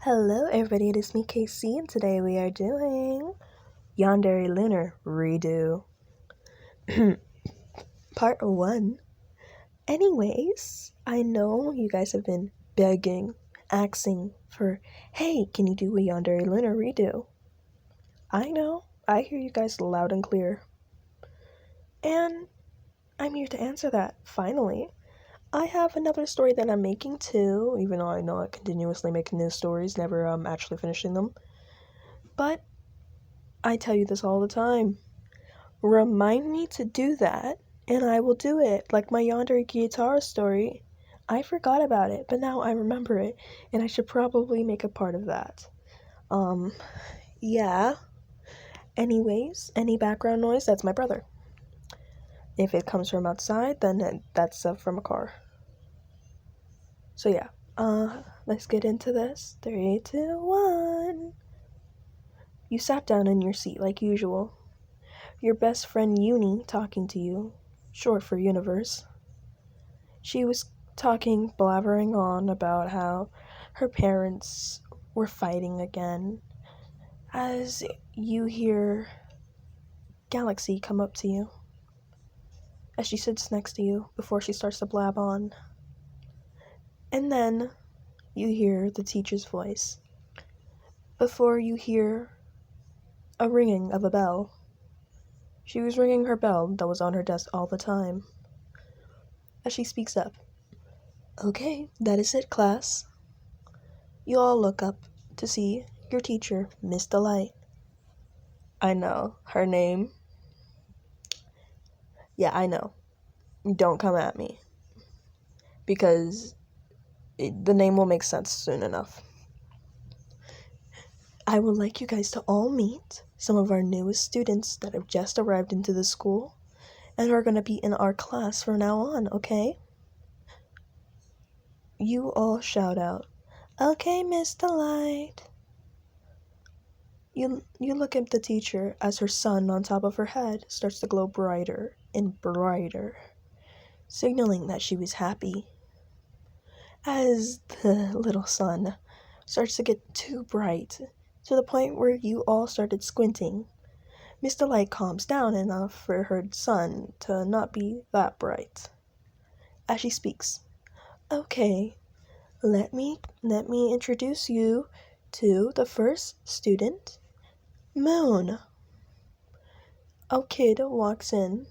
Hello everybody, it is me KC and today we are doing Yandere Lunar Redo Part 1. Anyways, I know you guys have been begging, asking for, hey, can you do a Yandere Lunar Redo? I know, I hear you guys loud and clear. And I'm here to answer that, finally. I have another story that I'm making too, even though I know I continuously make new stories, never actually finishing them. But I tell you this all the time. Remind me to do that, and I will do it. Like my Yandere guitar story. I forgot about it, but now I remember it, and I should probably make a part of that. Yeah. Anyways, any background noise, that's my brother. If it comes from outside, then that's from a car. So yeah, let's get into this. 3, 2, 1. You sat down in your seat like usual. Your best friend Uni talking to you, short for universe. She was talking, blabbering on about how her parents were fighting again, as you hear Galaxy come up to you, as she sits next to you before she starts to blab on. And then you hear the teacher's voice, before you hear a ringing of a bell. She was ringing her bell that was on her desk all the time. As she speaks up, "Okay, that is it, class." You all look up to see your teacher, Miss Delight. I know, her name. Yeah, I know. Don't come at me. Because the name will make sense soon enough. I would like you guys to all meet some of our newest students that have just arrived into the school and are going to be in our class from now on, okay? You all shout out, "Okay, Miss Delight." You look at the teacher as her sun on top of her head starts to glow brighter and brighter, signaling that she was happy. As the little sun starts to get too bright, to the point where you all started squinting, Miss Delight calms down enough for her sun to not be that bright. As she speaks, "Okay, let me introduce you to the first student, Moon." A kid walks in.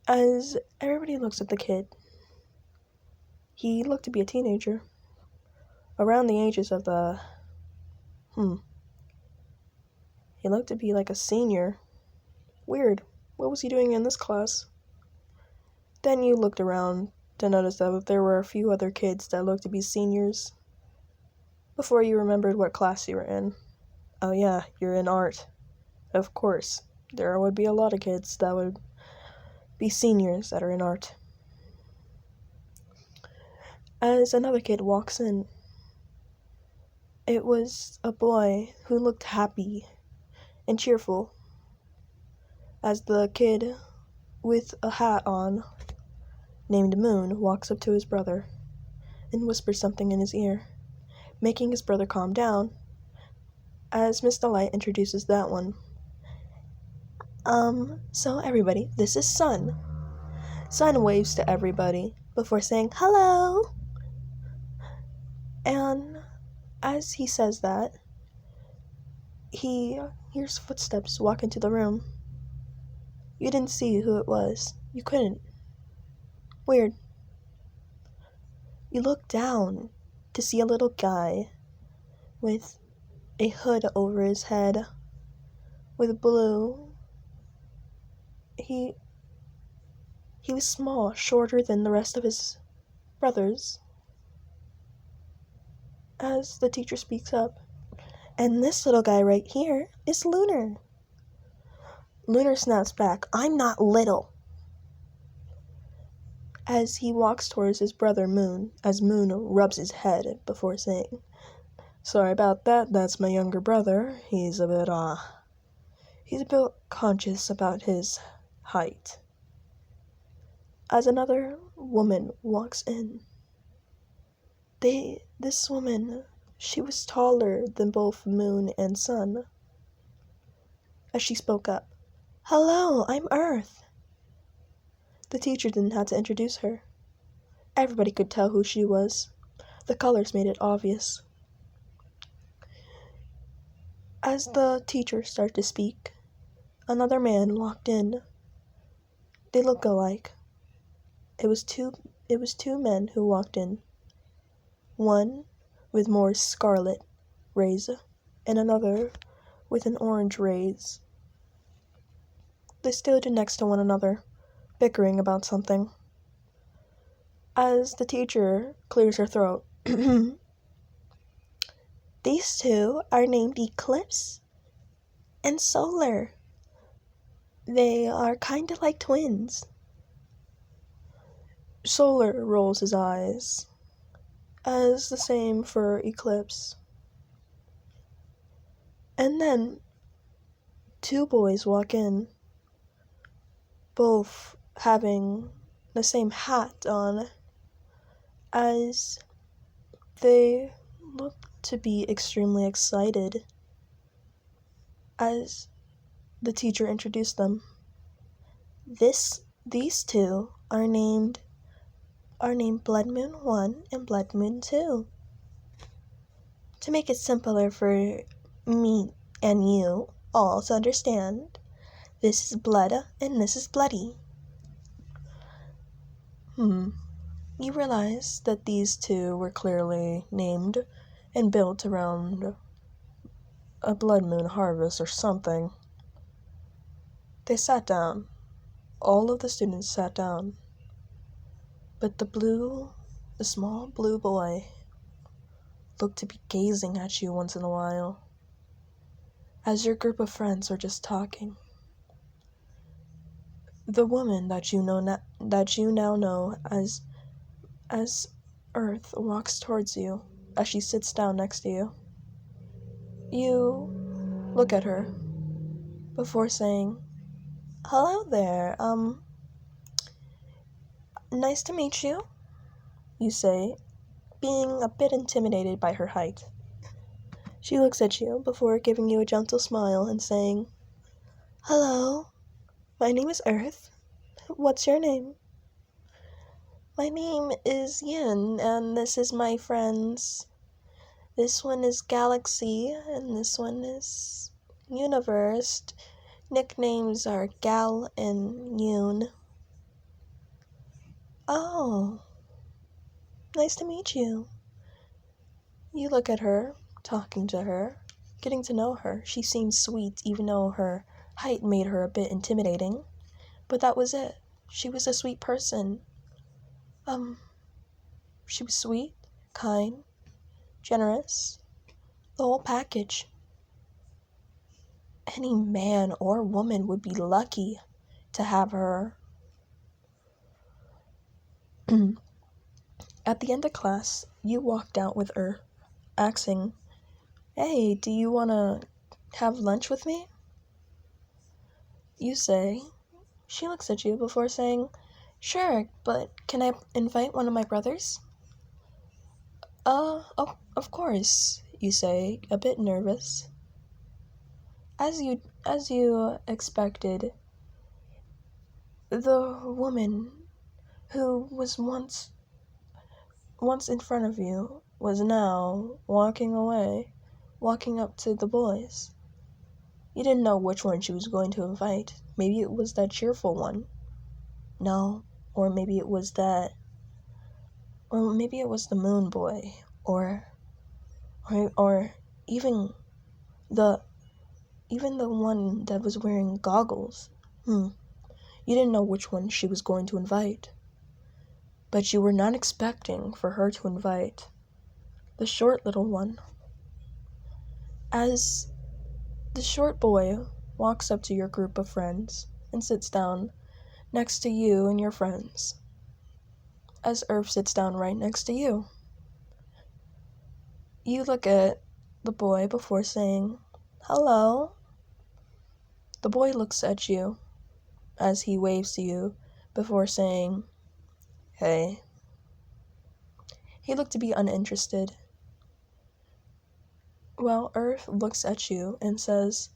As everybody looks at the kid, he looked to be a teenager, around the ages of the, he looked to be like a senior. Weird, what was he doing in this class? Then you looked around to notice that there were a few other kids that looked to be seniors, before you remembered what class you were in. Oh yeah, you're in art. Of course, there would be a lot of kids that would be seniors that are in art. As another kid walks in, it was a boy who looked happy and cheerful, as the kid with a hat on, named Moon, walks up to his brother and whispers something in his ear, making his brother calm down, as Miss Delight introduces that one. So everybody, this is Sun. Sun waves to everybody before saying hello. And as he says that, he hears footsteps walk into the room. You didn't see who it was. You couldn't. Weird. You look down to see a little guy with a hood over his head with blue. He was small, shorter than the rest of his brothers. As the teacher speaks up, "And this little guy right here is Lunar." Lunar snaps back, "I'm not little." As he walks towards his brother Moon, as Moon rubs his head before saying, "Sorry about that, that's my younger brother. He's a bit conscious about his height." As another woman walks in, this woman She was taller than both moon and sun. As she spoke up, "Hello, I'm Earth." The teacher didn't have to introduce her. Everybody could tell who she was. The colors made it obvious. As the teacher started to speak, another man walked in. They look alike. It was two men who walked in. One with more scarlet rays and another with an orange rays. They stood next to one another, bickering about something. As the teacher clears her throat, "These two are named Eclipse and Solar. They are kinda like twins." Solar rolls his eyes, as the same for Eclipse. And then two boys walk in, both having the same hat on, as they look to be extremely excited as the teacher introduced them. These two are named Blood Moon 1 and Blood Moon 2. To make it simpler for me and you all to understand, this is Blood and this is Bloody. You realize that these two were clearly named and built around a blood moon harvest or something. They sat down. All of the students sat down. But the small blue boy looked to be gazing at you once in a while, as your group of friends are just talking. The woman that you now know as Earth walks towards you as she sits down next to you. You look at her before saying, "Hello there, nice to meet you," you say, being a bit intimidated by her height. She looks at you before giving you a gentle smile and saying, "Hello, my name is Earth. What's your name?" "My name is Yin, and this is my friends. This one is Galaxy, and this one is Universe. Nicknames are Gal and Yoon." "Oh, nice to meet you." You look at her, talking to her, getting to know her. She seems sweet, even though her height made her a bit intimidating. But that was it. She was a sweet person. She was sweet, kind, generous, the whole package. Any man or woman would be lucky to have her. At the end of class, you walked out with her, asking, "Hey, do you want to have lunch with me?" You say. She looks at you before saying, "Sure, but can I invite one of my brothers?" Oh, of course," you say, a bit nervous. As you expected, the woman who was once in front of you was now walking away, walking up to the boys. You didn't know which one she was going to invite. Maybe it was that cheerful one. No, or maybe it was the moon boy, or even the one that was wearing goggles. You didn't know which one she was going to invite. But you were not expecting for her to invite the short little one. As the short boy walks up to your group of friends and sits down next to you and your friends, as Irv sits down right next to you. You look at the boy before saying, "Hello." The boy looks at you as he waves to you before saying, "Hey." He looked to be uninterested. Well, Earth looks at you and says,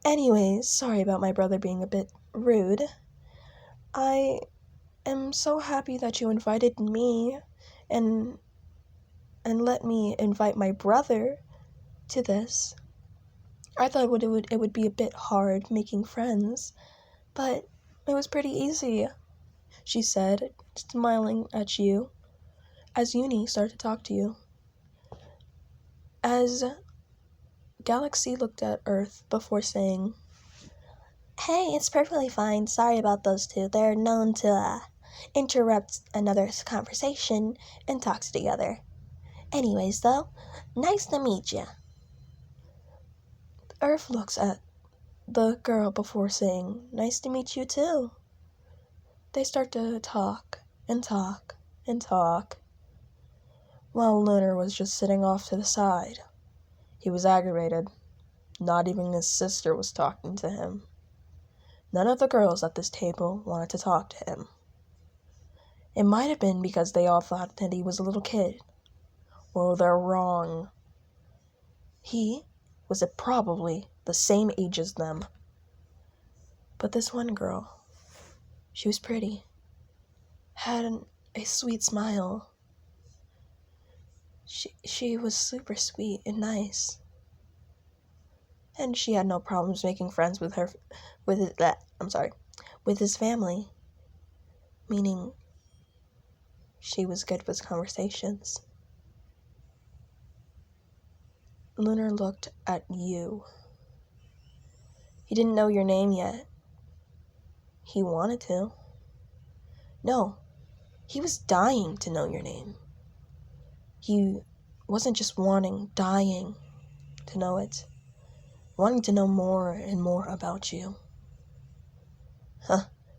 anyways, sorry about my brother being a bit rude. I am so happy that you invited me and let me invite my brother to this. I thought it would be a bit hard making friends, but it was pretty easy, she said, smiling at you as Uni started to talk to you. As Galaxy looked at Earth before saying, hey, it's perfectly fine. Sorry about those two. They're known to interrupt another conversation and talk together. Anyways, though, nice to meet you. Earth looks at the girl before saying, nice to meet you too. They start to talk and talk and talk, while Lunar was just sitting off to the side. He was aggravated. Not even his sister was talking to him. None of the girls at this table wanted to talk to him. It might have been because they all thought that he was a little kid. Well, they're wrong. He was probably the same age as them. But this one girl, she was pretty, had a sweet smile. She was super sweet and nice. And she had no problems making friends with his family. Meaning, she was good with conversations. Lunar looked at you. He didn't know your name yet. He wanted to. No, he was dying to know your name. He wasn't just dying to know it. Wanting to know more and more about you.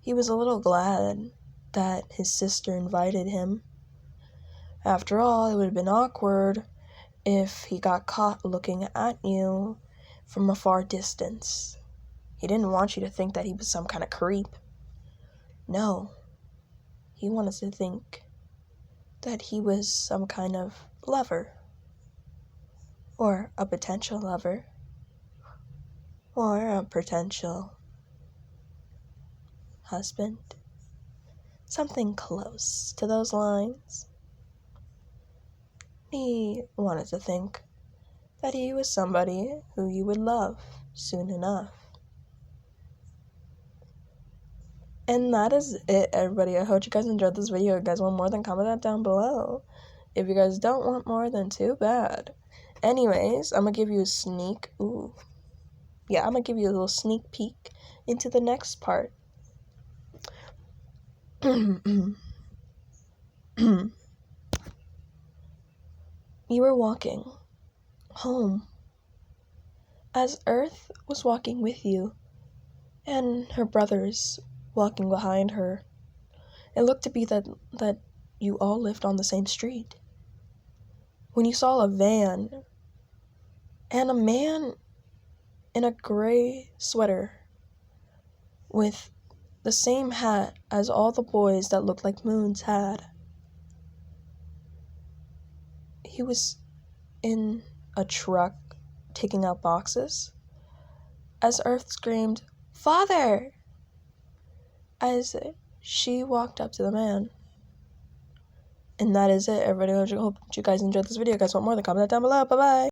He was a little glad that his sister invited him. After all, it would have been awkward if he got caught looking at you from a far distance. He didn't want you to think that he was some kind of creep. No, he wanted to think that he was some kind of lover, or a potential lover, or a potential husband. Something close to those lines. He wanted to think that he was somebody who you would love soon enough. And that is it, everybody. I hope you guys enjoyed this video. If you guys want more, then comment that down below. If you guys don't want more, then too bad. Anyways, I'm going to give you a I'm going to give you a little sneak peek into the next part. You were walking home as Earth was walking with you and her brothers walking behind her. It looked to be that you all lived on the same street. When you saw a van and a man in a gray sweater with the same hat as all the boys that looked like moons had. He was in a truck taking out boxes as Earth screamed, "Father!" as she walked up to the man. And that is it, everybody. I hope you guys enjoyed this video. If you guys want more, then comment that down below. Bye-bye.